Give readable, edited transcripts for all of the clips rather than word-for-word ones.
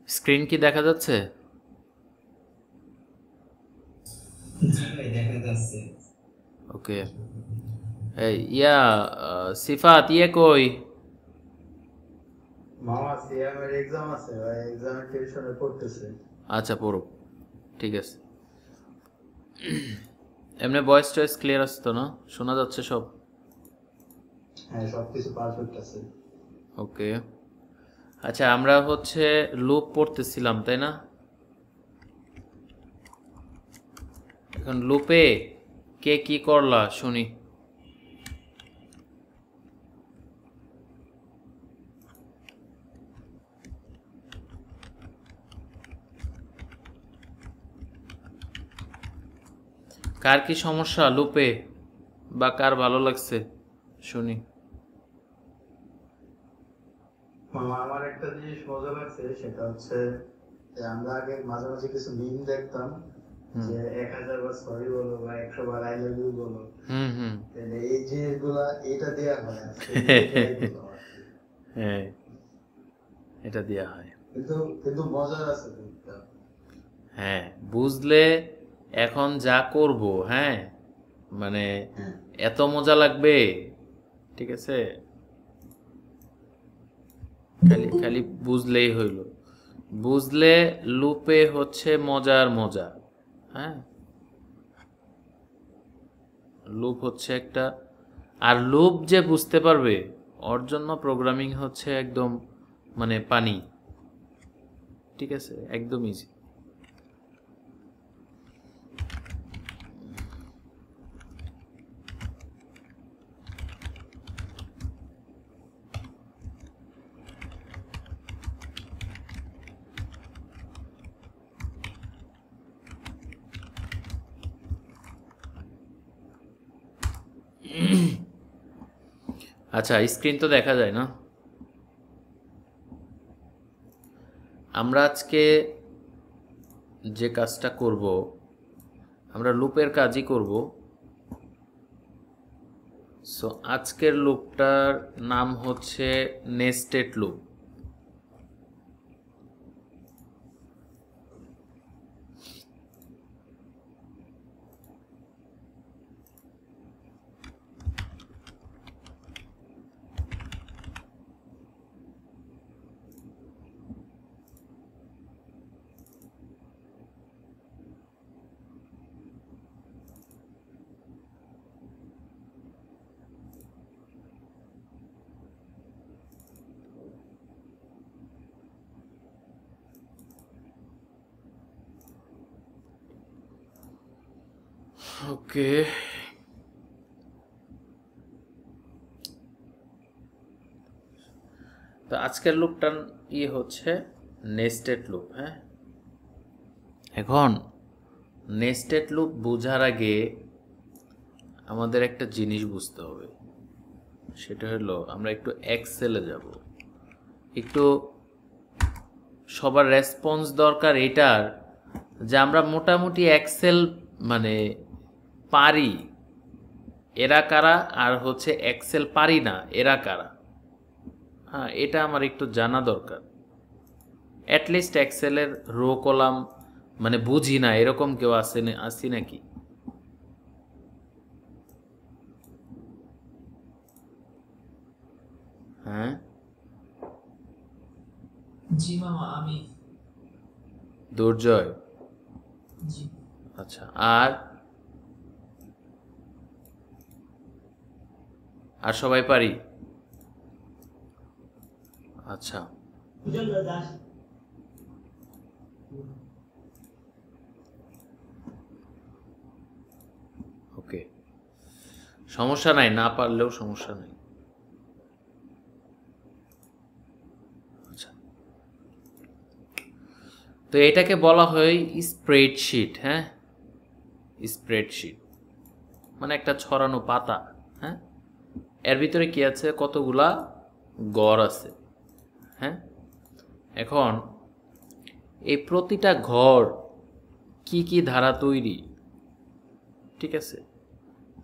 Screen কি দেখা যাচ্ছে? ওকে। এই সিফাত কই? মামা সিএমের এক্সাম আছে ভাই, এক্সামের টিউশনে পড়তেছে। আচ্ছা, পড়ো। ঠিক আছে। এমনি ভয়েস টয়েস ক্লিয়ার আছে তো না? শোনা যাচ্ছে সব? হ্যাঁ, সবকিছু পারফেক্ট আছে। ওকে। আচ্ছা, আমরা হচ্ছে লুপ পড়তেছিলাম, তাই না? এখন লুপে কে কি করলা শুনি। কার কি সমস্যা লুপে, বা কার ভালো লাগছে শুনি। মামা আমার একটা জিনিস মজা লাগছে, সেটা হচ্ছে যে আমরা আগে মাঝে মাঝে কিছু মিম দেখতাম হুম যে 1000 বার সরি বলো বা 100 বার আই লাভ ইউ বলো। হুম হুম। তাহলে এই জিনিসগুলা এটা দেয়া হয়, আজকে নিজে ট্রাই করলাম আর কি। হ্যাঁ, এটা দেয়া হয়। কিন্তু কিন্তু মজার আছে জিনিসটা। হ্যাঁ, বুঝলে এখন যা করব, হ্যাঁ, মানে হ্যাঁ, এত মজা লাগবে। ঠিক আছে, খালি খালি বুঝলেই হইল। বুঝলে লুপে হচ্ছে মজার মজা। হ্যাঁ, লুপ হচ্ছে একটা, আর লুপ যে বুঝতে পারবে ওর জন্য প্রোগ্রামিং হচ্ছে একদম মানে পানি। ঠিক আছে, একদম ইজি। আচ্ছা, স্ক্রিন তো দেখা যায় না? আমরা আজকে যে কাজটা করব, আমরা লুপের কাজই করব। সো আজকের লুপটার নাম হচ্ছে নেস্টেড লুপ। ওকে, তো আজকের লুপটার হচ্ছে নেস্টেড লুপ। হ্যাঁ, এখন নেস্টেড লুপ বোঝার আগে আমাদের একটা জিনিস বুঝতে হবে। সেটা হলো আমরা একটু এক্সেলে যাব। একটু সবার রেসপন্স দরকার এটার, যে আমরা মোটামুটি এক্সেল মানে পারি, এরা কারা, আর হচ্ছে এক্সেল পারি না এরা কারা। হ্যাঁ, এটা আমার একটু জানা দরকার। অ্যাটলিস্ট এক্সেলের রো কলাম মানে বুঝি না এরকম কেউ আসি নাকি? হ্যাঁ, জি মামা, আমি। দুর্জয়। জি। আচ্ছা, আর আর সবাই পারি? আচ্ছা, ওকে, সমস্যা নাই, না পারলেও সমস্যা নাই। আচ্ছা, তো এটাকে বলা হয় স্প্রেডশিট। হ্যাঁ, স্প্রেডশিট মানে একটা ছড়ানো পাতা। হ্যাঁ, এর ভিতরে কি আছে, কতগুলা ঘর আছে। হ্যাঁ, এখন এই প্রতিটা ঘর কি কি ধারা তৈরি, ঠিক আছে?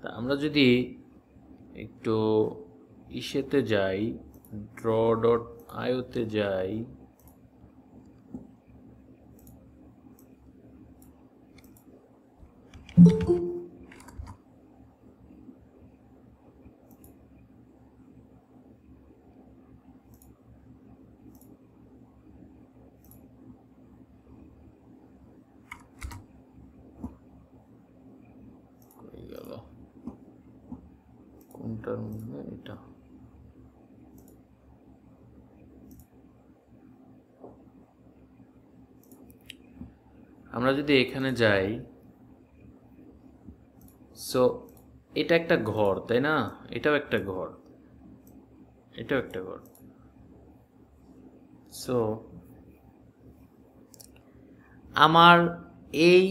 তা আমরা যদি একটু ইসেতে যাই, ড্র ডট আইওতে যাই, কোনটার মধ্যে এটা আমরা যদি এখানে যাই সো এটা একটা ঘর তাই না এটাও একটা ঘর এটাও একটা ঘর সো আমার এই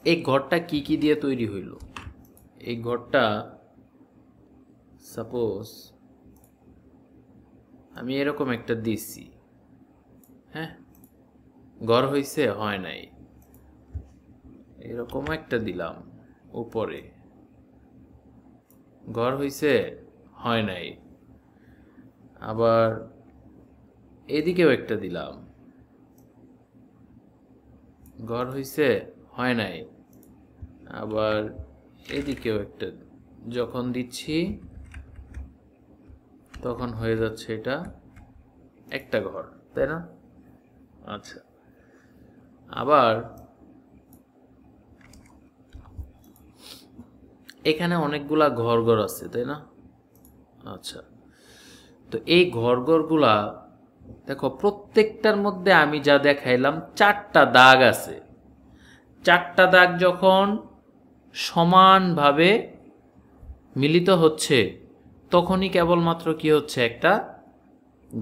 এই ঘরটা কি কি দিয়ে তৈরি হইল এই ঘরটা সাপোজ আমি এরকম একটা দিছি হ্যাঁ ঘর হইছে হয় নাই এরকম একটা দিলাম উপরে ঘর হইছে হয় নাই আবার এদিকেও একটা দিলাম ঘর হইছে হয় নাই আবার এদিকেও একটা যখন দিচ্ছি তখন হয়ে যাচ্ছে এটা একটা ঘর তাই না আচ্ছা আবার এখানে অনেকগুলা ঘর আছে তাই না আচ্ছা তো এই ঘরগুলা দেখো প্রত্যেকটার মধ্যে আমি যা দেখাইলাম 4টা দাগ আছে 4টা দাগ যখন সমানভাবে মিলিত হচ্ছে তখনই কেবলমাত্র কি হচ্ছে একটা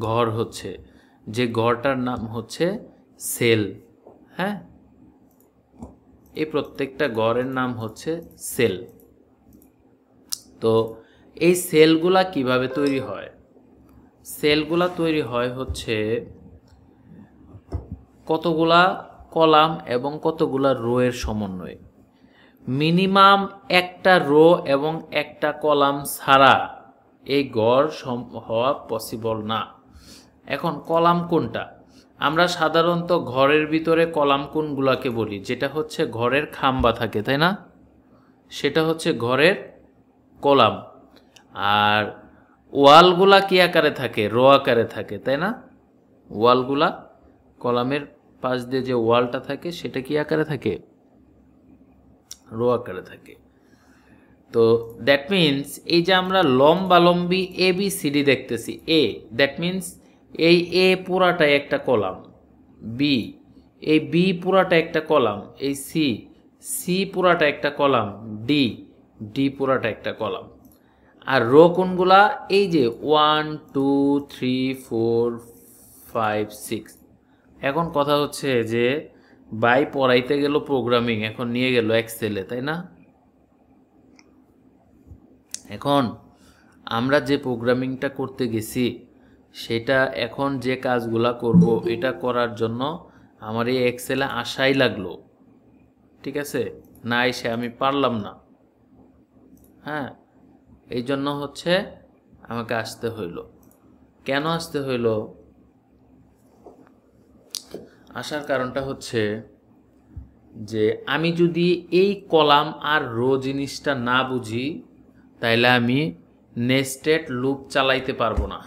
ঘর হচ্ছে যে ঘরটার নাম হচ্ছে সেল হ্যাঁ এই প্রত্যেকটা ঘরের নাম হচ্ছে সেল তো এই সেলগুলা কিভাবে তৈরি হয় সেলগুলা তৈরি হয় হচ্ছে কতগুলা কলাম এবং কতগুলা রো এর সমন্বয়ে মিনিমাম একটা রো এবং একটা কলাম ছাড়া এই ঘর হওয়া পসিবল না এখন কলাম কোনটা আমরা সাধারণত ঘরের ভিতরে কলাম কোনগুলাকে বলি যেটা হচ্ছে ঘরের খাম্বা থাকে তাই না সেটা হচ্ছে ঘরের কলাম আর ওয়ালগুলা কি আকারে থাকে রো আকারে থাকে তাই না ওয়ালগুলা কলামের পাশ দিয়ে যে ওয়ালটা থাকে সেটা কি আকারে থাকে রো আকারে থাকে তো দ্যাট মিন্স এই যে আমরা লম্বালম্বি এ বি সি ডি দেখতেছি এ দ্যাট মিন্স এই এ পুরাটাই একটা কলাম বি এই বি পুরাটা একটা কলাম এই সি সি পুরাটা একটা কলাম ডি ডি পুরাটা একটা কলাম আর রো কোনগুলা এই যে 1 2 3 4 5 6 এখন কথা হচ্ছে যে বাই পড়াইতে গেল প্রোগ্রামিং এখন নিয়ে গেল এক্সেলে তাই না এখন আমরা যে প্রোগ্রামিংটা করতে গেছি সেটা এখন যে কাজগুলা করব এটা করার জন্য আমার এই এক্সেলে আসাই লাগলো ঠিক আছে না এসে আমি পারলাম না হ্যাঁ এই জন্য হচ্ছে আমাকে আসতে হইল কেন আসতে হইল আসার কারণটা হচ্ছে যে আমি যদি এই কলাম আর রো জিনিসটা না বুঝি তাইলে আমি নেস্টেড লুপ চালাইতে পারবো না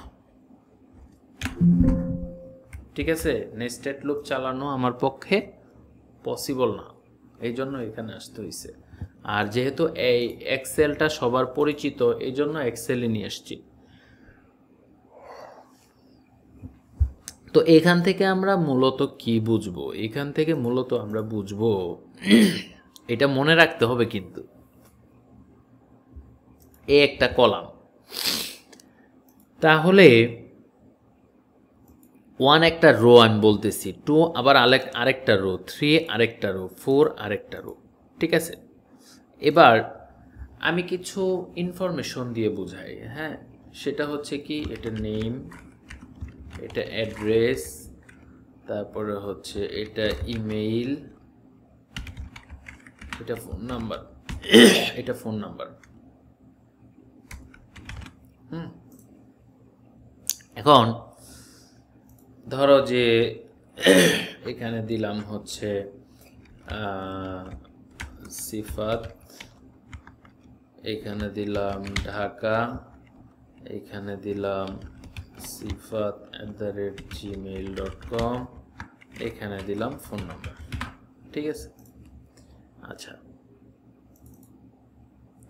ঠিক আছে নেস্টেড লুপ চালানো আমার পক্ষে পসিবল না এই জন্য এখানে আসতে হয়েছে আর যেহেতু এই এক্সেলটা সবার পরিচিত এই জন্য এক্সেলে নিয়ে আসছি তো এখান থেকে আমরা মূলত কি বুঝবো এখান থেকে মূলত আমরা বুঝবো এটা মনে রাখতে হবে কিন্তু এই একটা কলাম তাহলে 1 একটা রো আমি বলতেছি 2 আবার আরেকটা রো 3 আরেকটা রো 4 আরেকটা রো ঠিক আছে এবার আমি কিছু ইনফরমেশন দিয়ে বুঝাই হ্যাঁ সেটা হচ্ছে কি এটা নেম এটা অ্যাড্রেস তারপরে হচ্ছে এটা ইমেইল এটা ফোন নাম্বার এটা ফোন নাম্বার এখন ধরো যে এখানে দিলাম হচ্ছে সিফাত এখানে দিলাম ঢাকা এখানে দিলাম sifat@gmail.com এখানে দিলাম ফোন নাম্বার ঠিক আছে আচ্ছা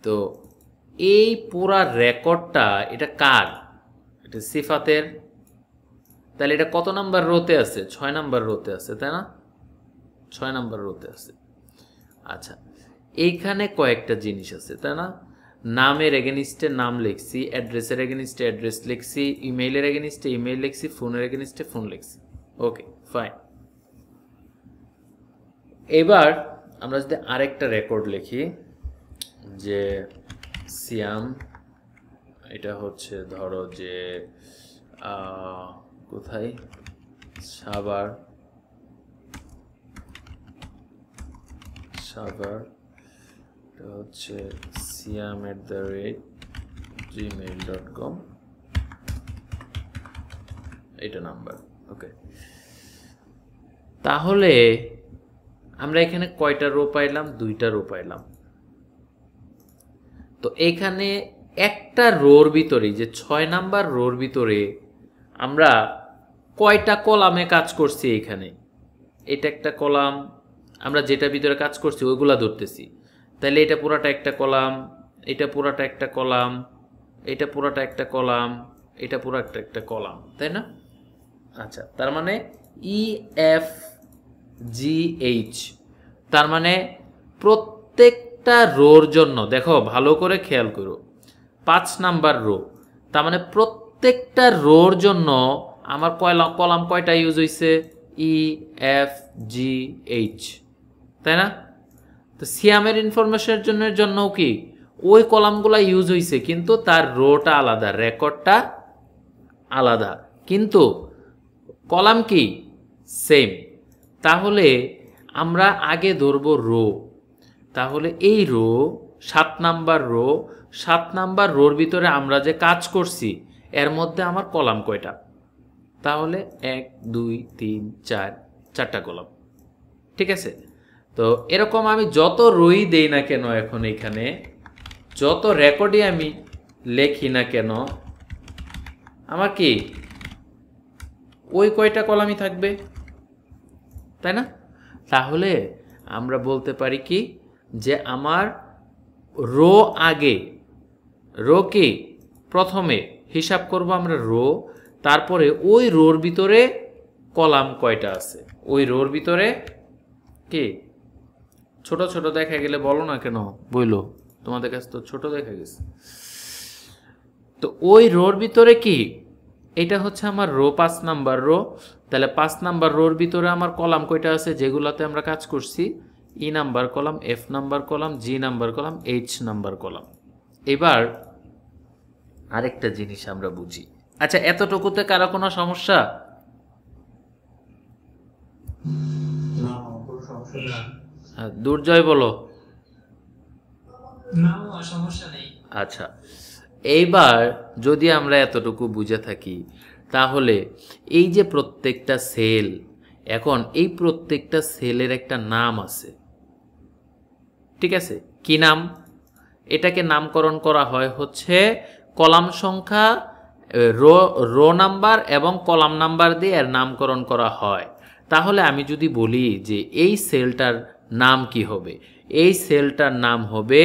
তো এই পুরা রেকর্ডটা এটা কার? এটা সিফাতের। তাহলে এটা কত নাম্বার রোতে আছে? 6 নাম্বার রোতে আছে, তাই না? 6 নাম্বার রোতে আছে। আচ্ছা, এইখানে কয়েকটা জিনিস আছে, তাই না? নামের এগেনিস্টে নাম লিখছি, অ্যাড্রেসের এগেনিস্টে অ্যাড্রেস লিখছি, ইমেইলের এগেনিস্টে ইমেইল লিখছি, ফোনের এগেনিস্টে ফোন লিখছি। ওকে, ফাইন। এবার আমরা যদি আরেকটা রেকর্ড লিখি যে সিয়াম, এটা হচ্ছে ধরো যে কোথায়, সাভার, এটা হচ্ছে siam@gmail.com, এটা নাম্বার। ওকে, তাহলে আমরা এখানে কয়টা রো পাইলাম? 2টা রো পাইলাম। তো এখানে একটা রোর ভিতরে, যে 6 নাম্বার রোর ভিতরে আমরা কয়টা কলামে কাজ করছি? এখানে এটা একটা কলাম, আমরা যেটা ভিতরে কাজ করছি ওইগুলা ধরতেছি। তাহলে এটা পুরাটা একটা কলাম, এটা পুরাটা একটা কলাম, এটা পুরাটা একটা কলাম, এটা পুরাটা একটা কলাম, তাই না? আচ্ছা, তার মানে EFGH, তার মানে প্রত্যেকটা রোর জন্য, দেখো ভালো করে খেয়াল করো, 5 নাম্বার রো, তার মানে প্রত্যেকটা রোর জন্য আমার কলাম কয়টা ইউজ হয়েছে? EFGH, তাই না? তো সিয়ামের ইনফরমেশনের জন্য কি ওই কলামগুলা ইউজ হয়েছে, কিন্তু তার রোটা আলাদা, রেকর্ডটা আলাদা, কিন্তু কলাম কি সেম। তাহলে আমরা আগে ধরবো রো। তাহলে এই রো 7 নাম্বার রো, 7 নাম্বার রোর ভিতরে আমরা যে কাজ করছি এর মধ্যে আমার কলাম কয়টা? তাহলে 1 2 3 4, 4টা কলাম। ঠিক আছে, তো এরকম আমি যত রোই দেই না কেন, এখন এখানে যত রেকর্ডই আমি লেখি না কেন, আমার কি ওই কয়টা কলামই থাকবে, তাই না? তাহলে আমরা বলতে পারি কি যে আমার রো আগে, রো কি প্রথমে হিসাব করব আমরা রো, তারপরে ওই রোর ভিতরে কলাম কয়টা আছে, ওই রোর ভিতরে কি ছোট ছোট দেখা গেলে বলো না কেন, বইলো তোমাদের কাছে তো ছোট দেখা গেছে। তো ওই রোর ভিতরে কি, এটা হচ্ছে আমার রো 5 নাম্বার রো। তাহলে 5 নাম্বার রোর ভিতরে আমার কলাম কয়টা আছে যেগুলোতে আমরা কাজ করছি? E number column, F number column, G number column, H number column. এবার আরেকটা জিনিস আমরা বুঝি। আচ্ছা, এতটুকুতে কারো কোনো সমস্যা? না, কোনো সমস্যা নেই। হ্যাঁ, দুর্জয় বলো। না সমস্যা নেই। আচ্ছা, এইবার যদি আমরা এতটুকু বুঝে থাকি, তাহলে এই যে প্রত্যেকটা সেল, এখন এই প্রত্যেকটা সেলের একটা নাম আছে, ঠিক আছে? কি নাম? এটাকে নামকরণ করা হয় হচ্ছে কলাম সংখ্যা, রো নাম্বার এবং কলাম নাম্বার দিয়ে এর নামকরণ করা হয়। তাহলে আমি যদি বলি যে এই সেলটার নাম কি হবে, এই সেলটার নাম হবে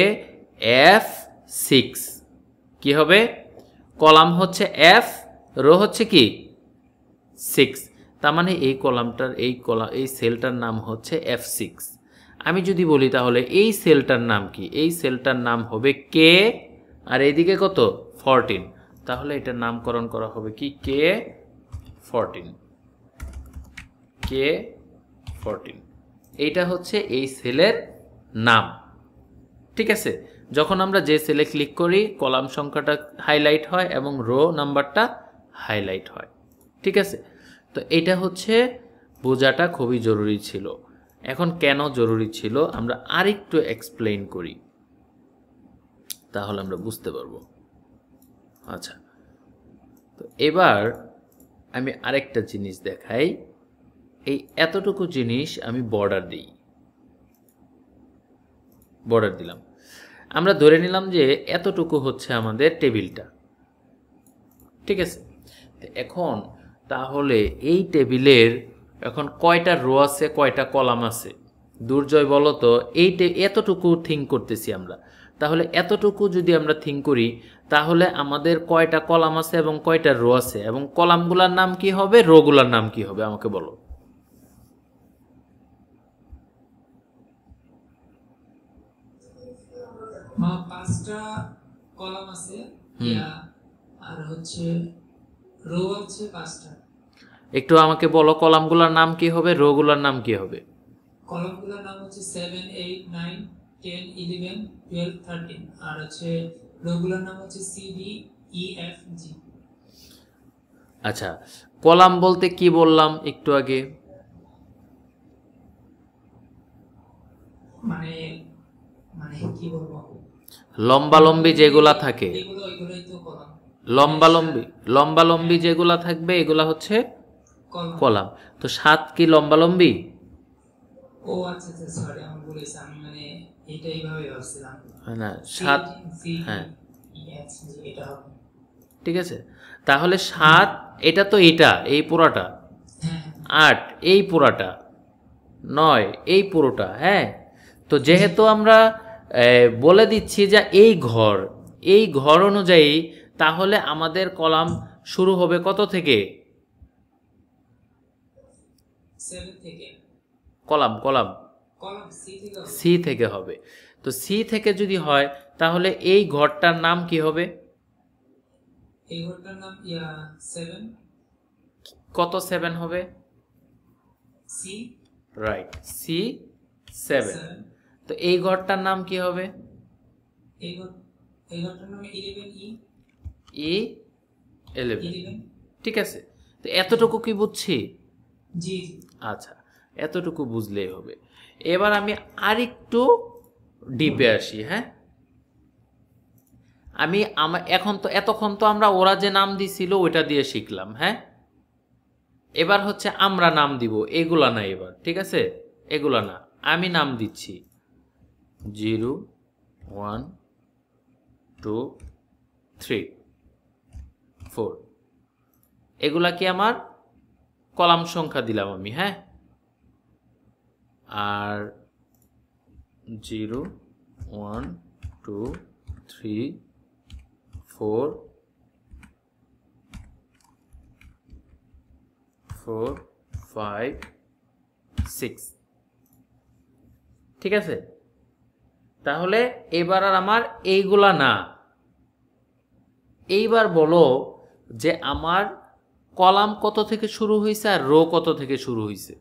F6। কি হবে? কলাম হচ্ছে F, রো হচ্ছে কি 6, তার মানে এই কলামটার এই সেলটার নাম হচ্ছে F6। আমি যদি বলি তাহলে এই সেলটার নাম কি, এই সেলটার নাম হবে K, আর এইদিকে কত 14, তাহলে এটার নামকরণ করা হবে কি K14। K14 এইটা হচ্ছে এই সেলের নাম, ঠিক আছে? যখন আমরা যে সেলে ক্লিক করি কলাম সংখ্যাটা হাইলাইট হয় এবং রো নাম্বারটা হাইলাইট হয়, ঠিক আছে? তো এটা হচ্ছে বোঝাটা খুবই জরুরি ছিল। এখন কেন জরুরি ছিল আমরা আরেকটু এক্সপ্লেইন করি, তাহলে আমরা বুঝতে পারবো। আচ্ছা, তো এবার আমি আরেকটা জিনিস দেখাই। এই এতটুকু জিনিস আমি বর্ডার দিই, বর্ডার দিলাম। আমরা ধরে নিলাম যে এতটুকু হচ্ছে আমাদের টেবিলটা, ঠিক আছে? এখন তাহলে এই টেবিলের এখন কয়টা রো আছে, কয়টা কলাম আছে? দুর্জয় বলো তো। এতটুকু থিঙ্ক করতেছি আমরা, তাহলে এতটুকু যদি আমরা থিঙ্ক করি তাহলে আমাদের কয়টা কলাম আছে এবং কয়টা রো আছে এবং কলামগুলোর নাম কি হবে, রোগুলোর নাম কি হবে আমাকে বলো। মামা 5টা কলাম আছে আর হচ্ছে রো আছে 5টা। একটু আমাকে বলো কলামগুলোর নাম কি হবে, রোগুলোর নাম কি হবে। কলামগুলোর নাম হচ্ছে 7 8 9 10 11 12 13 আর হচ্ছে রোগুলোর নাম হচ্ছে C D E F G. আচ্ছা, কলাম বলতে কি বললাম একটু আগে? মানে মানে কি বলবো, লম্বালম্বি যেগুলা থাকে, এগুলোই তো কলাম। লম্বালম্বি যেগুলা থাকবে এগুলা হচ্ছে কলাম। কলাম। তো 7 কি লম্বালম্বি? ও আচ্ছা আচ্ছা, সরি আমি বলেছি, আমি মানে এটা এইভাবে ভাবছিলাম না 7, হ্যাঁ এটা হবে। ঠিক আছে, তাহলে 7 এটা তো এটা এই পুরাটা, হ্যাঁ 8 এই পুরাটা, 9 এই পুরোটা। হ্যাঁ, তো যেহেতু আমরা বলে দিচ্ছি যে এই ঘর অনুযায়ী তাহলে আমাদের কলাম শুরু হবে কত থেকে? 7 থেকে। কলাম সি থেকে হবে। সি থেকে হবে। তো সি থেকে যদি হয় তাহলে এই ঘরটার নাম কি হবে? এই ঘরটার নাম 7। কত 7 হবে? C, right, C 7। তো এই ঘরটার নাম কি হবে? এই ঘরটার নাম 11 ই 11। ঠিক আছে, তো এতটুকু কি বুঝছি? জি। আচ্ছা, এতটুকু বুঝলেই হবে। এবার আমি আরেকটু ডিপে আসি। হ্যাঁ, এতক্ষণ তো আমরা ওরা যে নাম দিছিল ওইটা দিয়ে শিখলাম। হ্যাঁ, এবার হচ্ছে আমরা নাম দিব, এগুলা না এবার, ঠিক আছে, এগুলা না, আমি নাম দিচ্ছি 0 1 2 3 4। এগুলা কি আমার কলাম সংখ্যা দিলাম আমি। হ্যাঁ, আর 0 1 2 3 4 4 5 6। ঠিক আছে, তাহলে এবার আর আমার এইগুলা না, এইবার বলো যে আমার কলাম কত থেকে শুরু হয়েছে আর রো কত থেকে শুরু হয়েছে।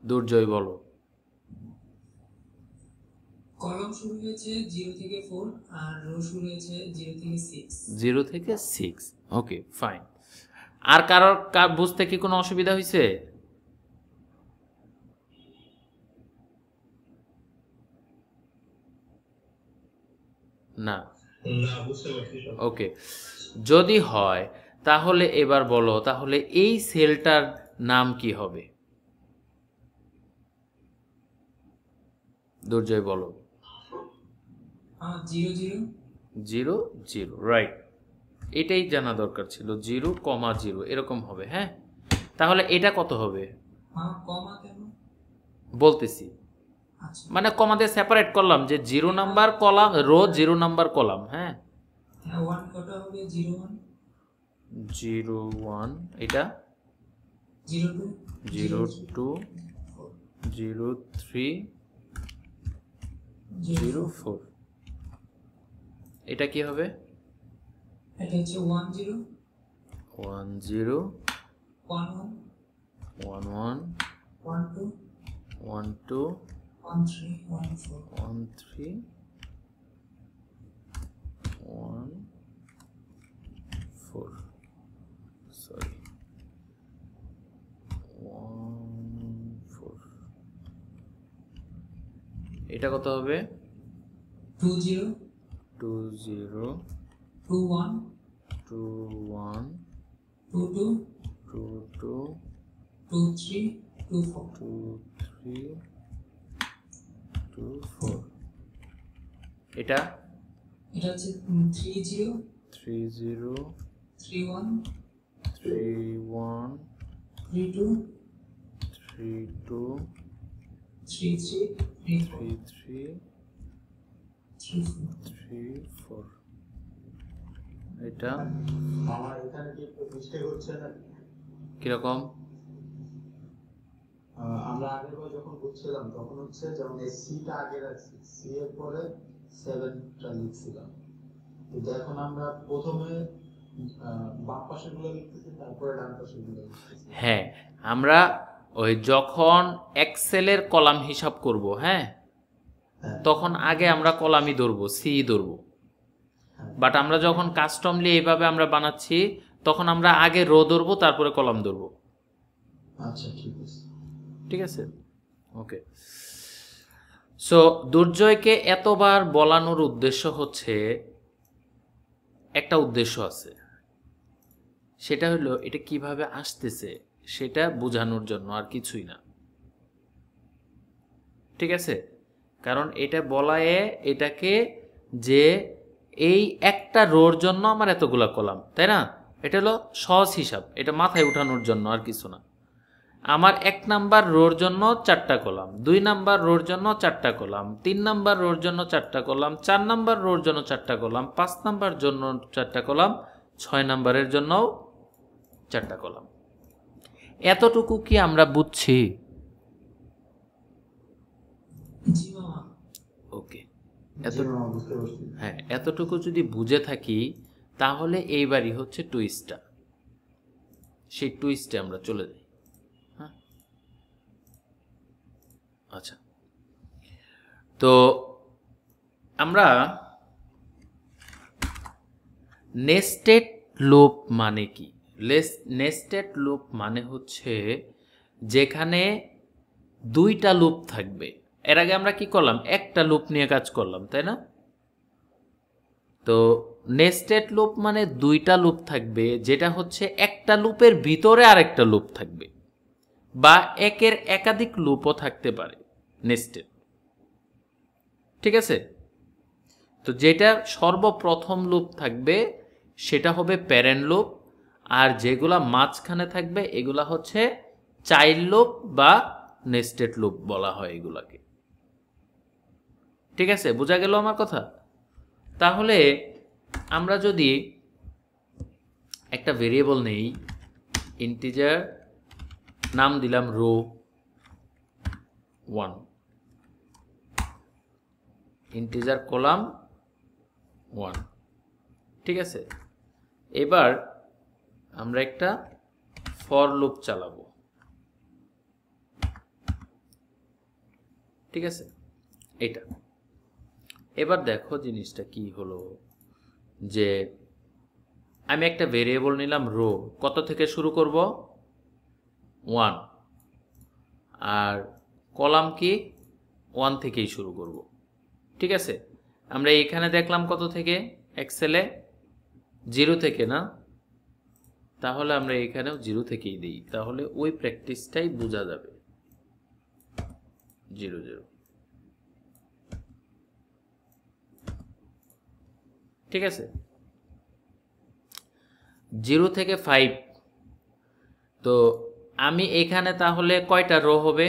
দুর্জয় বলো। কলাম শুরু হয়েছে 0 থেকে 4 আর রো শুরু হয়েছে 0 থেকে 6। 0 থেকে 6। ওকে, ফাইন। আর বুঝতে কি কোনো অসুবিধা হয়েছে? না, বুঝতে পারছি। ওকে, যদি হয় তাহলে এবার বলো তাহলে এই সেলটার নাম কি হবে? দুর্জয় বলো। 0 0 0 0, রাইট, এটাই জানা দরকার ছিল, 0, 0 এরকম হবে। হ্যাঁ, তাহলে এটা কত হবে কমা কেন বলতেছি, আচ্ছা মানে কমাতে সেপারেট করলাম যে 0 number column rho, 0 number column. হ্যাঁ, 1 কটা হবে? 0 1 0 1, এটা 0 2 0 2 0 3 0 4। এটা কি হবে? এটা হচ্ছে 1 0 1 0 1 1 1 1 1 2 1 2 1 3 1 4 1 3 1 4, সরি 1 4। এটা কত হবে? 2 0 2 0 2 1 2 1 2 2 2 2 2 3 2 4 2 3 2 4। এটা হচ্ছে 3 0 3 0 3 1 3 1 3 2 3 2 3 3 3 4 3 3 3 3 4 এটা আমার এখানে কি একটু মিস্টেক হচ্ছে না? কিরকম? আমরা আগের বার যখন বুঝছিলাম তখন হচ্ছে যেমন এই সিটা আগে রাখছি, সি এর পরে 7টা লিখছিলাম, কিন্তু এখন আমরা প্রথমে বাম পাশের গুলো লিখতেছি, তারপরে ডান পাশের গুলো লিখতেছি। হ্যাঁ, আমরা ওই যখন এক্সেলের কলাম হিসাব করব, হ্যাঁ, হ্যাঁ তখন আগে আমরা কলামই ধরবো, সি ধরবো। হ্যাঁ বাট আমরা যখন কাস্টমলি এইভাবে আমরা বানাচ্ছি, তখন আমরা আগে রো ধরবো, তারপরে কলাম ধরবো। আচ্ছা ঠিক আছে। ঠিক আছে, ওকে। সো দুর্জয়কে এতবার বলানোর উদ্দেশ্য হচ্ছে, একটা উদ্দেশ্য আছে, সেটা হলো এটা কিভাবে আসতেছে সেটা বোঝানোর জন্য, আর কিছুই না। ঠিক আছে, কারণ এটা বলায় এটাকে যে এই একটা রোর জন্য আমার এতগুলা কলাম, তাই না? এটা হলো সহজ হিসাব, এটা মাথায় উঠানোর জন্য, আর কিছু না। আমার 1 নাম্বার রোর জন্য 4টা কলাম, 2 নাম্বার রোর জন্য 4টা কলাম, 3 নাম্বার রোর জন্য 4টা কলাম, 4 নাম্বার রোর জন্য 4টা কলাম, 5 নাম্বার জন্য 4টা কলাম, 6 নাম্বারের জন্যও 4টা কলাম। এতটুকু কি আমরা বুঝছি? জি মামা। ওকে, জি মামা, বুঝতে পারছি। হ্যাঁ, এতটুকু যদি বুঝে থাকি তাহলে এইবারই হচ্ছে টুইস্টটা, সেই টুইস্টে আমরা চলে যাই। হ্যাঁ, আচ্ছা, তো আমরা নেস্টেড লুপ মানে কি? নেস্টেড লুপ মানে হচ্ছে যেখানে 2টা লুপ থাকবে। এর আগে আমরা কি করলাম? একটা লুপ নিয়ে কাজ করলাম, তাই না? তো নেস্টেড লুপ মানে 2টা লুপ থাকবে, যেটা হচ্ছে একটা লুপের ভিতরে আরেকটা লুপ থাকবে, বা একের একাধিক লুপও থাকতে পারে নেস্টেড। ঠিক আছে, তো যেটা সর্বপ্রথম লুপ থাকবে সেটা হবে প্যারেন্ট লুপ, আর যেগুলা মাঝখানে থাকবে এগুলা হচ্ছে চাইল্ড লুপ বা নেস্টেড লুপ বলা হয় এগুলাকে। ঠিক আছে, বোঝা গেল আমার কথা? তাহলে আমরা যদি একটা ভেরিয়েবল নেই, ইন্টিজার, নাম দিলাম রো 1, ইন্টিজার কলাম 1। ঠিক আছে, এবার আমরা একটা ফর লুপ চালাবো। ঠিক আছে, এটা এবার দেখো জিনিসটা কি হলো, যে আমি একটা ভেরিয়েবল নিলাম রো, কত থেকে শুরু করব? 1, আর কলাম কি 1 থেকেই শুরু করব। ঠিক আছে, আমরা এখানে দেখলাম কত থেকে? এক্সেলে 0 থেকে, না? তাহলে আমরা এখানেও 0 থেকেই দিই, তাহলে ওই প্র্যাকটিসটাই বোঝা যাবে। 0 0। ঠিক আছে, 0 থেকে 5। তো আমি এখানে তাহলে কয়টা রো হবে?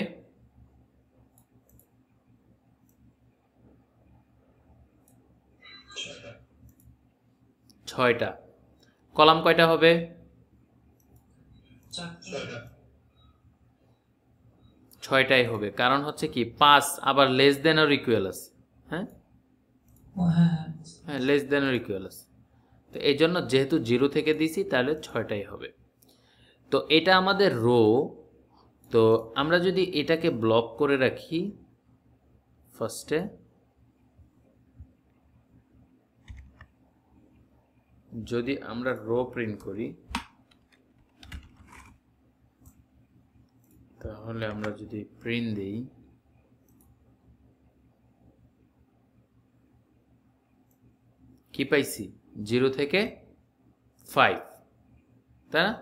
6টা। কলাম কয়টা হবে? 6টাই হবে, কারণ হচ্ছে কি 5 আবার লেস দেন অর ইকুয়াল আছে। হ্যাঁ হ্যাঁ, লেস দেন অর ইকুয়াল আছে, তো এই জন্য যেহেতু 0 থেকে দিছি তাহলে 6টাই হবে। তো এটা আমাদের রো। তো আমরা যদি এটাকে ব্লক করে রাখি, ফার্স্টে যদি আমরা রো প্রিন্ট করি, তাহলে আমরা যদি প্রিন্ট দেই, কি পাইছি? 0 থেকে 5, তাই না?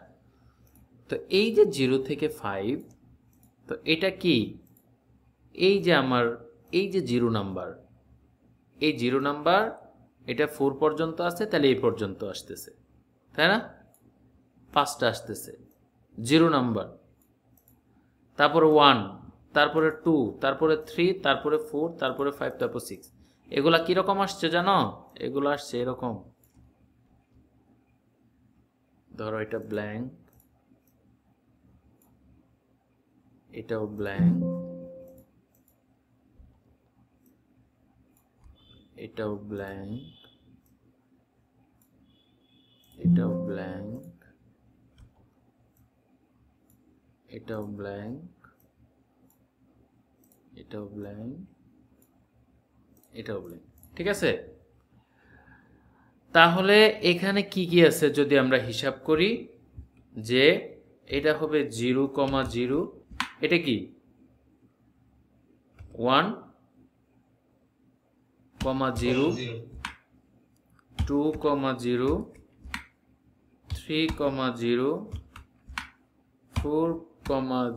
তো এই যে 0 থেকে 5, তো এটা কি? এই যে আমার এই যে 0 নাম্বার, এই 0 নাম্বার এটা 4 পর্যন্ত আসছে, তাহলে এই পর্যন্ত আসতেছে, তাই না? 5টা আসতেছে 0 নাম্বার, তারপর 1, তারপরে 2, তারপরে 3, তারপরে 4, তারপরে 5, তারপর 6। এগুলা কিরকম আসছে জানো? এগুলো আসছে এরকম। ধরো এটা ব্ল্যাঙ্ক, এটাও ব্ল্যাঙ্ক, এটাও ব্ল্যাঙ্ক, এটাও ব্ল্যাঙ্ক, এটাও ব্ল্যাঙ্ক, এটাও ব্ল্যাঙ্ক, এটাও ব্ল্যাঙ্ক। ঠিক আছে? তাহলে এখানে কি কি আছে যদি আমরা হিসাব করি, যে এটা হবে 0, 0, এটা কি 1, 0, 2, 0, 3, 0, 4,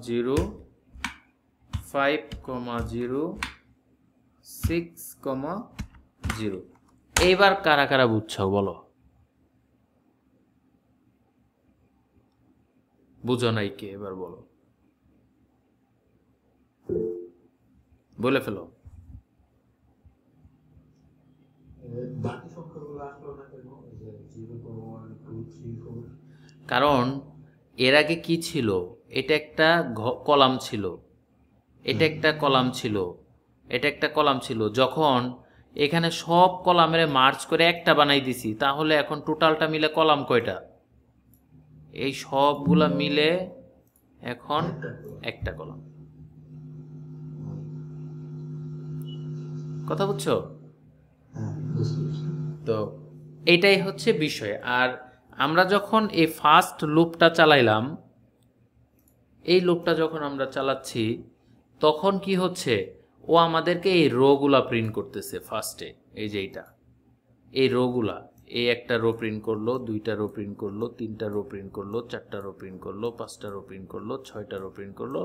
0, 5, 0, 6, 0। এইবার কারা কারা বুঝছো বলো? বুঝো নাই কে? এবার বলো, বলে ফেলো। বাকি সংখ্যাগুলো আসলো না কেন? 0, 1, 2, 3, 4। কারণ এর আগে কি ছিল? এটা একটা কলাম ছিল, এটা একটা কলাম ছিল, এটা একটা কলাম ছিল। যখন এখানে সব কলামের মার্জ করে একটা বানাই দিছি, তাহলে এখন টোটালটা মিলে কলাম কয়টা? এই সবগুলা মিলে এখন একটা কলাম। কথা বুঝছো? তো এটাই হচ্ছে বিষয়। আর আমরা যখন এই ফার্স্ট লুপটা চালাইলাম, এই লুপটা যখন আমরা চালাচ্ছি, তখন কি হচ্ছে? ও আমাদেরকে এই রোগুলা প্রিন্ট করতেছে ফার্স্টে। এই যে এইটা, এই রোগুলা, এই একটা রো প্রিন্ট করলো, 2টা রো প্রিন্ট করলো, 3টা রো প্রিন্ট করলো, 4টা রো প্রিন্ট করলো, 5টা রো প্রিন্ট করলো, 6টা রো প্রিন্ট করলো,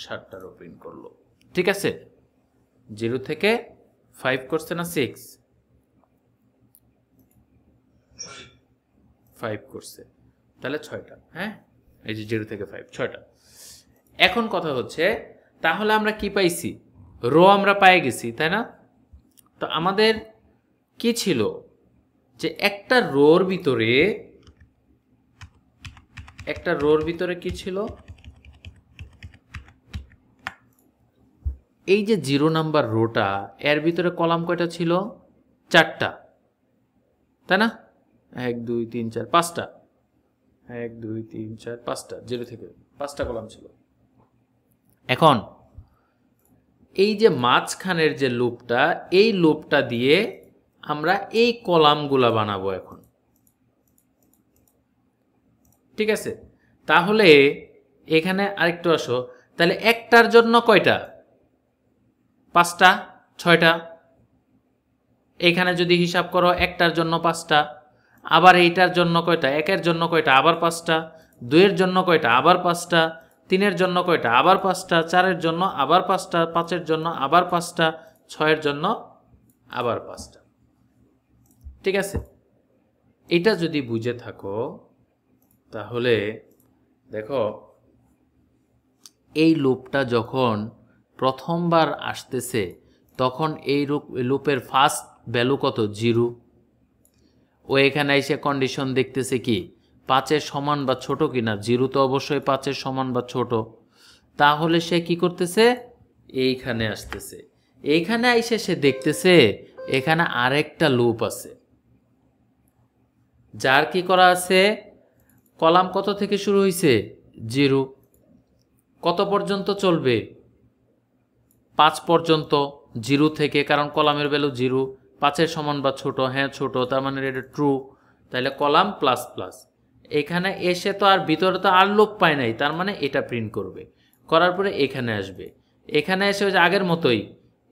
7টা রো প্রিন্ট করলো। ঠিক আছে? 0 থেকে 5 করছে না 6? 5 করছে, তাহলে 6টা। হ্যাঁ, এই যে 0 থেকে 5, 6টা। এখন কথা হচ্ছে, তাহলে আমরা কি পাইছি? রো আমরা পেয়ে গেছি, তাই না? তো আমাদের কি ছিল? যে একটা রোর ভিতরে কি ছিল? এই যে 0 নাম্বার রোটা, এর ভিতরে কলাম কয়টা ছিল? 4টা, তাই না? 1, 2, 3, 4, 5টা। 1, 2, 3, 4, 5টা। 0 থেকে 5টা কলাম ছিল। এখন এই যে মাঝখানের যে লুপটা, এই লুপটা দিয়ে আমরা এই কলামগুলা বানাবো এখন। ঠিক আছে? তাহলে এখানে আরেকটু আসো, তাহলে একটার জন্য কয়টা? 5টা, 6টা। এখানে যদি হিসাব করো, একটার জন্য 5টা, আবার এইটার জন্য কয়টা? একের জন্য কয়টা? আবার 5টা। 2-এর জন্য কয়টা? আবার 5টা। 3-এর জন্য কয়টা? আবার 5টা। 4-এর জন্য আবার 5টা। 5-এর জন্য আবার 5টা। 6-এর জন্য আবার 5টা। ঠিক আছে? এটা যদি বুঝে থাকো, তাহলে দেখো, এই লুপটা যখন প্রথমবার আসতেছে, তখন এই লুপের ফার্স্ট ভ্যালু কত? 0। ও এখানে এসে কন্ডিশন দেখতেছে কি? 5-এর সমান বা ছোট কিনা। 0 তো অবশ্যই 5-এর সমান বা ছোট। তাহলে সে কি করতেছে? এইখানে আসতেছে। এইখানে এসে সে দেখতেছে এখানে আরেকটা লুপ আছে, যার কি করা আছে? কলাম কত থেকে শুরু হয়েছে? 0। কত পর্যন্ত চলবে? 5 পর্যন্ত। 0 থেকে, কারণ কলামের ভ্যালু 0, 5-এর সমান বা ছোট। হ্যাঁ ছোট, তার মানে এটা ট্রু। তাহলে কলাম প্লাস প্লাস। এখানে এসে তো আর ভিতরে তো আর লুপ পায় নাই, তার মানে এটা প্রিন্ট করবে। করার পরে এখানে আসবে। এখানে এসে ওই যে আগের মতোই,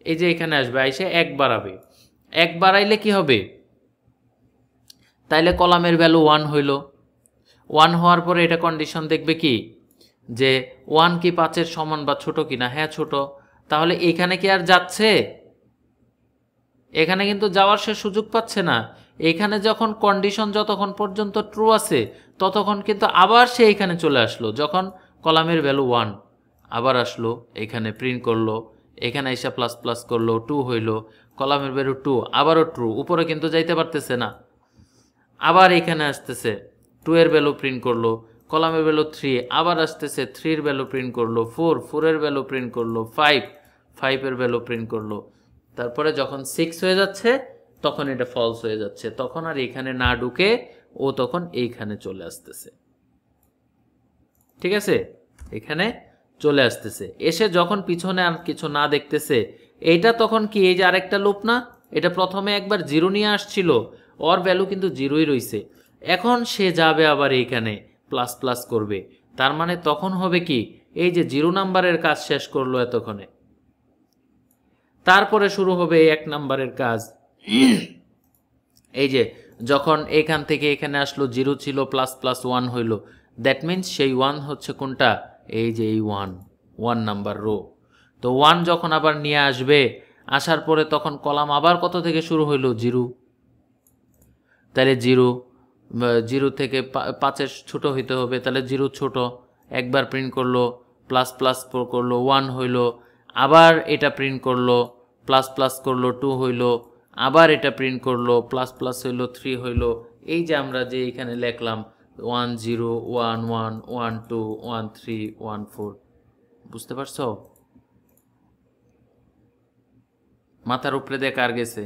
এই যে এখানে আসবে, এসে 1 বাড়াবে। 1 বাড়াইলে কি হবে? তাইলে কলামের ভ্যালু 1 হইল। 1 হওয়ার পরে এটা কন্ডিশন দেখবে কি? যে 1 কি 5-এর সমান বা ছোট কিনা। হ্যাঁ ছোট। তাহলে এখানে কি আর যাচ্ছে? এখানে কিন্তু যাওয়ার সে সুযোগ পাচ্ছে না। এখানে যখন কন্ডিশন যতক্ষণ পর্যন্ত ট্রু আছে, ততক্ষণ কিন্তু আবার সে এখানে চলে আসলো, যখন কলামের ভ্যালু 1। আবার আসলো, এখানে প্রিন্ট করলো, এখানে এসে প্লাস প্লাস করলো, 2 হইলো, কলামের ভ্যালু 2, আবারও ট্রু, উপরে কিন্তু যাইতে পারতেছে না। আবার এখানে আসতেছে 2 এর ভ্যালু প্রিন্ট করলো, কলামের ভ্যালু 3, আবার আসতেছে 3 এর ভ্যালু প্রিন্ট করলো, 4 এর ভ্যালু প্রিন্ট করলো, 5 এর ভ্যালু প্রিন্ট করলো। তারপরে যখন 6 হয়ে যাচ্ছে তখন এটা ফলস হয়ে যাচ্ছে, তখন আর এখানে না ঢুকে ও তখন এইখানে চলে আসতেছে। ঠিক আছে, এখানে চলে আসতেছে, এসে যখন পিছনে আর কিছু না দেখতেছে, এইটা তখন কি এই যে আরেকটা লুপ না, এটা প্রথমে একবার 0 নিয়ে আসছিল, ওর ভ্যালু কিন্তু 0ই রইছে, এখন সে যাবে আবার এইখানে প্লাস প্লাস করবে, তার মানে তখন হবে কি এই যে 0 নাম্বারের কাজ শেষ করলো এতক্ষণে, তারপরে শুরু হবে এই 1 নাম্বারের কাজ। এই যে যখন এখান থেকে এখানে আসলো 0 ছিল, প্লাস প্লাস 1 হইল, দ্যাট মিন্স সেই 1 হচ্ছে কোনটা, এই যে এই 1 নাম্বার রো। তো 1 যখন আবার নিয়ে আসবে, আসার পরে তখন কলাম আবার কত থেকে শুরু হইল, 0, তাহলে 0 থেকে 5-এর ছোট হইতে হবে, তাহলে 0 ছোট, একবার প্রিন্ট করলো, প্লাস প্লাস করলো, 1 হইল, আবার এটা প্রিন্ট করলো, প্লাস প্লাস করলো, 2 হইল, আবার এটা প্রিন্ট করলো, প্লাস প্লাস হইল, 3 হইল, এই যে আমরা যে এখানে লিখলাম 1 0 1 1 1 2 1 3 1 4, বুঝতে পারছো? মাথার উপরে দিয়ে কার গেছে?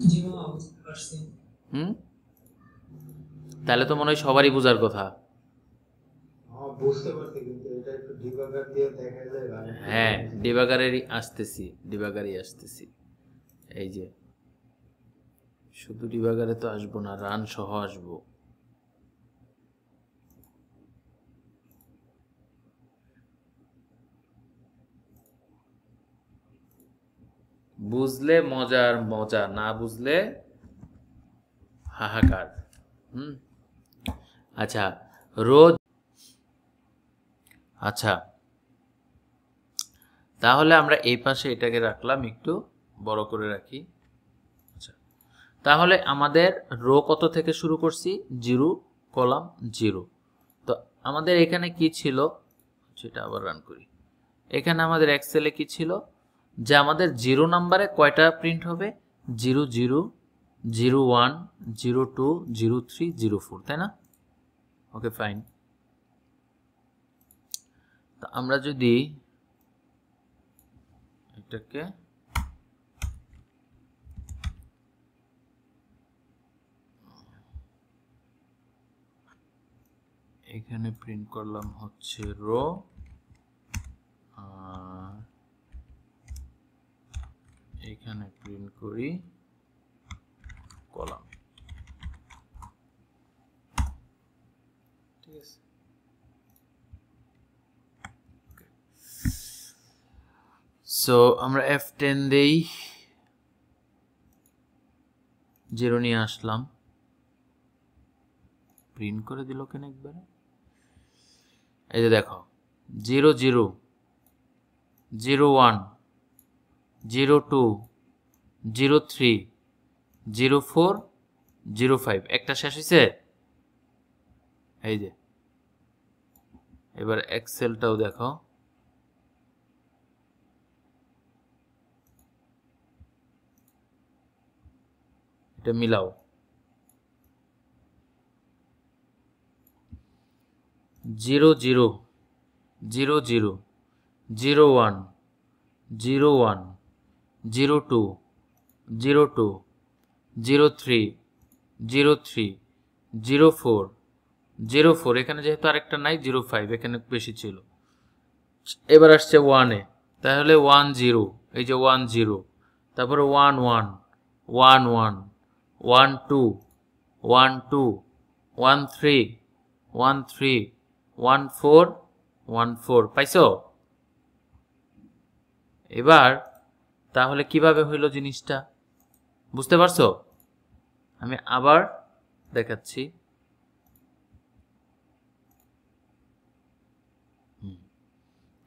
জি মামা বুঝতে পারছি। তাহলে তো মনে হয় সবারই বোঝার কথা। বুঝতে পারছি, কিন্তু এটা একটু ডিবাগার দিয়ে দেখা যায় না। হ্যাঁ, ডিবাগারেরই আসতেছি। এই যে শুধু ডিবাগারে তো আসবো না, রান সহ আসবো। বুঝলে মজার মজা, না বুঝলে হাহাকার। আচ্ছা, রোজ, আচ্ছা তাহলে আমরা এই পাশে এটাকে রাখলাম, একটু বড় করে রাখি। আচ্ছা, তাহলে আমাদের রো কত থেকে শুরু করছি, 0, কলাম 0। তো আমাদের এখানে কি ছিল, সেটা আবার রান করি। এখানে আমাদের এক্সেলে কি ছিল, যে আমাদের 0 নাম্বারে কয়টা প্রিন্ট হবে, 0 0 0 1 0 2 0 3 0 4, তাই না? Okay fine. তো আমরা যদি এটাকে এখানে প্রিন্ট করলাম হচ্ছে রো, আর এখানে প্রিন্ট করি কলাম, ঠিক আছে? সো আমরা F10 দেই, 0 নিয়ে আসলাম, প্রিন্ট করে দিল কেন একবারে, এই যে দেখো 0 0 0 1 0 2 0 3 0 4 0 5, একটা শেষ হয়েছে। এই যে এবার এক্সেলটাও দেখো, এটা মিলাও, 0 0 0 0 0 1 0 1 0 2 0 2 0 3 0 3 0 4 0 4, এখানে যেহেতু আরেকটা নাই 0 5, এখানে বেশি ছিল। এবার আসছে 1 এ, তাহলে 1 0, এই যে 1 0, তারপরে 1 1 1 1 1 2 1 2 1 3 1 3 1 4 1 4, পাইছো? এবার তাহলে কিভাবে হইল জিনিসটা, বুঝতে পারছো? আমি আবার দেখাচ্ছি।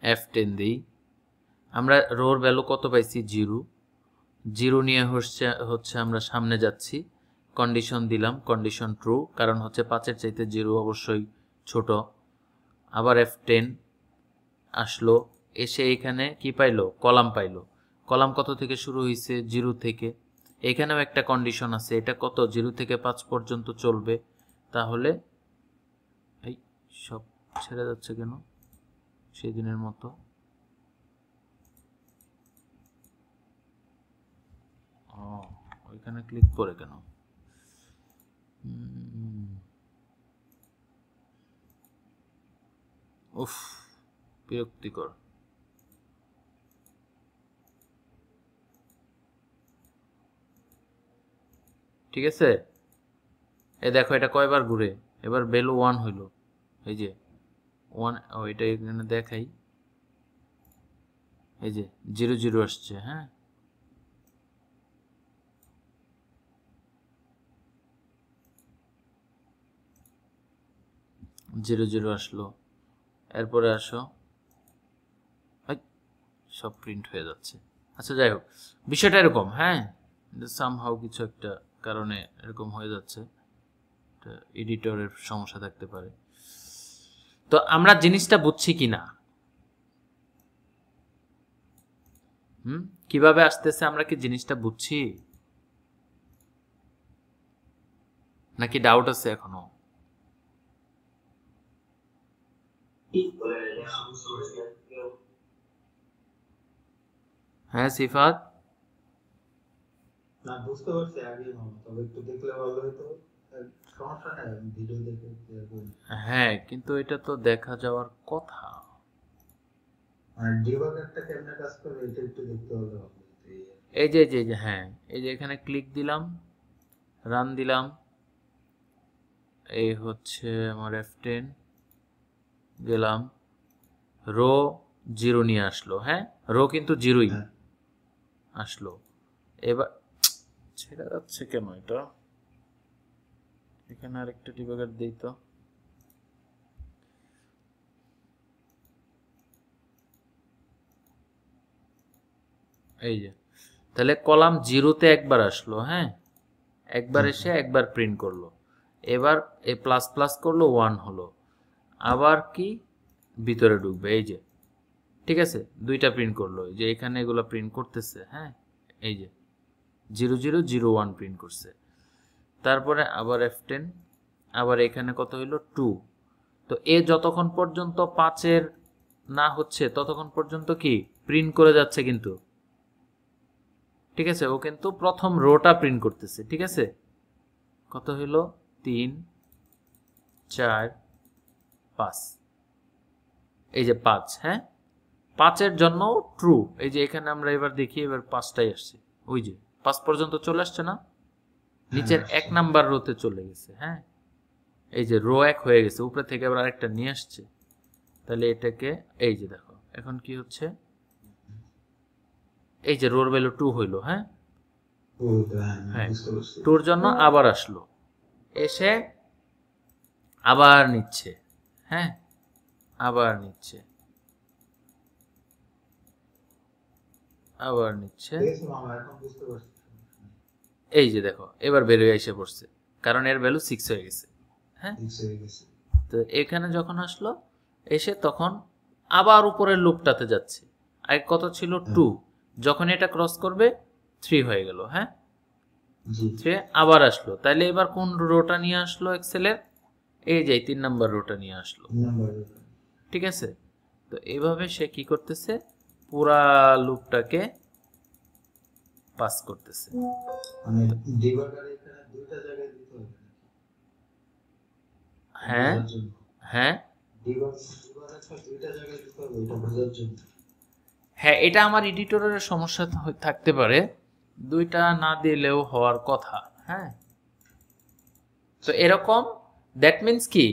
F10 দিই, আমরা রোর ভ্যালু কত পাইছি, 0 0 নিয়ে হচ্ছে আমরা সামনে যাচ্ছি, কন্ডিশন দিলাম, কন্ডিশন ট্রু, কারণ হচ্ছে 5-এর চাইতে 0 অবশ্যই ছোট। আবার F10 আসলো, এসে এখানে কি পাইলো, কলাম পাইলো। কলাম কত থেকে শুরু হয়েছে, 0 থেকে। এখানেও একটা কন্ডিশন আছে, এটা কত, 0 থেকে 5 পর্যন্ত চলবে। তাহলে এই সব ছেড়ে যাচ্ছে কেন সেদিনের মতো? ওইখানে ক্লিক করে কেন? উফ, বিরক্তিকর। ঠিক আছে, এই দেখো এটা কয়বার ঘুরে, এবার ভ্যালু 1 হইল, এই যে 1, এটা এখানে দেখাই, এই যে 0 0 আসছে। হ্যাঁ, জিরো জিরো আসলো, এরপরে আসো, সব প্রিন্ট হয়ে যাচ্ছে। আচ্ছা যাই হোক, বিষয়টা এরকম। হ্যাঁ, সামহাউ কিছু একটা কারণে এরকম হয়ে যাচ্ছে, এডিটরের সমস্যা থাকতে পারে। তো আমরা জিনিসটা বুঝছি কিনা, কিভাবে আসতেছে, আমরা কি জিনিসটা বুঝছি নাকি ডাউট আছে এখনো? হ্যাঁ সিফাত, না বুঝতে পারছি আগে মামা, তবে একটু দেখলে ভালো হতো। সমস্যা নাই, ভিডিও দেখে ক্লিয়ার করি। হ্যাঁ কিন্তু এটা তো দেখা যাওয়ার কথা। আর ডিবাগারটা কেমনে কাজ করে এটা একটু দেখতে হলে ভালো হতো। এই যে যে হ্যাঁ, এই যে এখানে ক্লিক দিলাম, রান দিলাম, এই হচ্ছে আমার F10, গেলাম, রো 0 নিয়ে আসলো। হ্যাঁ, রো কিন্তু 0ই আসলো। এবার ছেড়ে যাচ্ছে কেন এটা? এখানে আরেকটা ডিবাগার দেই তো। এই যে তাহলে কলাম 0-তে একবার আসলো। হ্যাঁ, একবার এসে একবার প্রিন্ট করলো, এবার এ প্লাস প্লাস করলো, 1 হলো, আবার কি ভিতরে ঢুকবে, এই যে ঠিক আছে, দুইটা প্রিন্ট করলো, এই যে এখানে এগুলো প্রিন্ট করতেছে। হ্যাঁ, এই যে 0 0 0 1 প্রিন্ট করছে। তারপরে আবার F10, আবার এখানে কত হইলো, 2। তো এ যতক্ষণ পর্যন্ত 5-এর না হচ্ছে ততক্ষণ পর্যন্ত কি প্রিন্ট করে যাচ্ছে কিন্তু। ঠিক আছে, ও কিন্তু প্রথম রোটা প্রিন্ট করতেছে। ঠিক আছে, কত হইলো, 3 4 5, এই যে 5। হ্যাঁ, 5-এর জন্য ট্রু, এই যে এখানে আমরা এবার দেখি, এবার 5টাই আসছে, ওই যে 5 পর্যন্ত চলে আসছে না, নিচের 1 নাম্বার রোতে চলে গেছে। হ্যাঁ, এই যে রো 1 হয়ে গেছে, উপরে থেকে আবার আরেকটা নিয়ে আসছে। তাহলে এটাকে এই যে দেখো এখন কি হচ্ছে, এই যে রোর ভ্যালু 2 হইলো। হ্যাঁ, হ্যাঁ, 2-র জন্য আবার আসলো, এসে আবার নিচ্ছে। হ্যাঁ, আবার নিচ্ছে, আবার নিচ্ছে, এই যে দেখো এবার ভ্যালু এসে পড়ছে, কারণ এর ভ্যালু 6 হয়ে গেছে। হ্যাঁ, তো এখানে যখন আসলো, এসে তখন আবার উপরের লুপটাতে যাচ্ছে। আগে কত ছিল, 2, যখন এটা ক্রস করবে 3 হয়ে গেল। হ্যাঁ, 3 আবার আসলো, তাইলে এবার কোন রোটা নিয়ে আসলো এক্সেলের, এই যে 3 নাম্বার রোটা নিয়ে আসলো। ঠিক আছে, তো এইভাবে সে কি করতেছে, পুরা লুপটাকে পাস করতেছে। মানে ডিবাগারে এখানে দুইটা জায়গায় দিতে হবে। হ্যাঁ হ্যাঁ, ডিবাগারে দুইটা জায়গায় দিতে হবে এটা বোঝার জন্য। হ্যাঁ, এটা আমার এডিটরের সমস্যা থাকতে পারে, দুইটা না দিলেও হওয়ার কথা। হ্যাঁ, তো এরকম, দ্যাট মিন্স কি,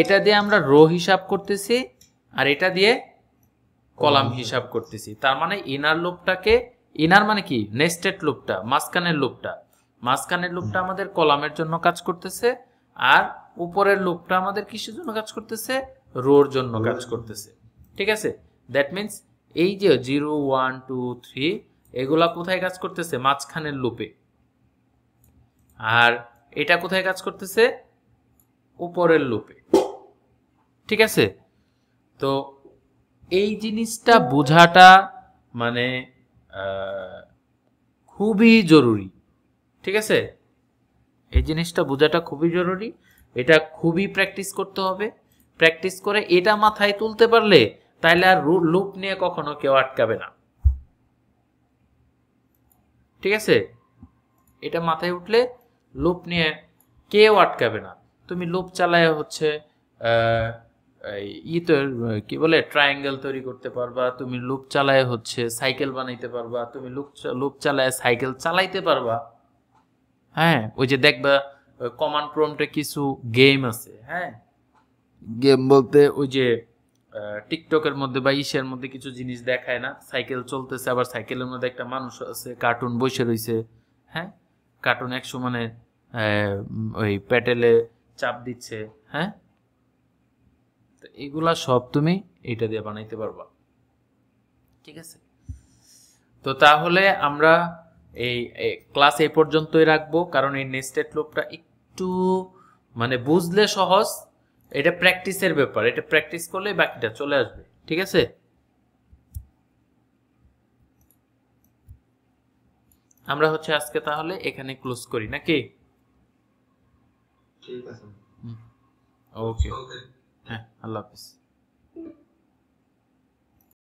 এটা দিয়ে আমরা রো হিসাব করতেছি আর এটা দিয়ে কলাম হিসাব করতেছি। তার মানে ইনার লুপটাকে, ইনার মানে কি, নেস্টেড লুপটা, মাঝখানের লুপটা, মাঝখানের লুপটা আমাদের কলামের জন্য কাজ করতেছে, আর উপরের লুপটা আমাদের কিসের জন্য কাজ করতেছে, রোর জন্য কাজ করতেছে। ঠিক আছে, দ্যাট মিন্স এই যে 0 1 2 3 এগুলা কোথায় কাজ করতেছে, মাঝখানের লুপে, আর এটা কোথায় কাজ করতেছে, উপরের লুপে। ঠিক আছে, তো এই জিনিসটা বোঝাটা মানে খুবই জরুরি, ঠিক আছে? এই জিনিসটা বোঝাটা খুবই জরুরি, এটা খুবই প্র্যাকটিস করতে হবে। প্র্যাকটিস করে এটা মাথায় তুলতে পারলে তাইলে আর লুপ নিয়ে কখনো কেউ আটকাবে না, ঠিক আছে? এটা মাথায় উঠলে লুপ নিয়ে কেউ আটকাবে না। তুমি লুপ চালায় হচ্ছে কি বলে ট্রায়াঙ্গেল তৈরি করতে পারবা, তুমি লুপ চালায় হচ্ছে সাইকেল বানাইতে পারবা, তুমি লুপ চালায় সাইকেল চালাইতে পারবা। হ্যাঁ, ওই যে দেখবা কমান্ড প্রম্পটে কিছু গেম আছে, হ্যাঁ, গেম বলতে ওই যে টিকটকের মধ্যে বা ইসের মধ্যে কিছু জিনিস দেখায় না, সাইকেল চলতেছে, আবার সাইকেলের মধ্যে একটা মানুষ আছে, কার্টুন বসে রয়েছে, হ্যাঁ, কার্টুন একশো মানে ওই প্যাটেলে চাপ দিচ্ছে, হ্যাঁ, তো এগুলা সব তুমি এটা দিয়ে বানাইতে পারবা, ঠিক আছে? তো তাহলে আমরা এই ক্লাস এই পর্যন্তই রাখবো, কারণ এই নেস্টেড লুপটা একটু মানে বুঝলে সহজ, এটা প্র্যাকটিসের ব্যাপার, এটা প্র্যাকটিস করলে বাকিটা চলে আসবে, ঠিক আছে? আমরা হচ্ছে আজকে তাহলে এখানে ক্লোজ করি নাকি? ঠিক আছে। ওকে, হ্যাঁ, আল্লাহ হাফেজ।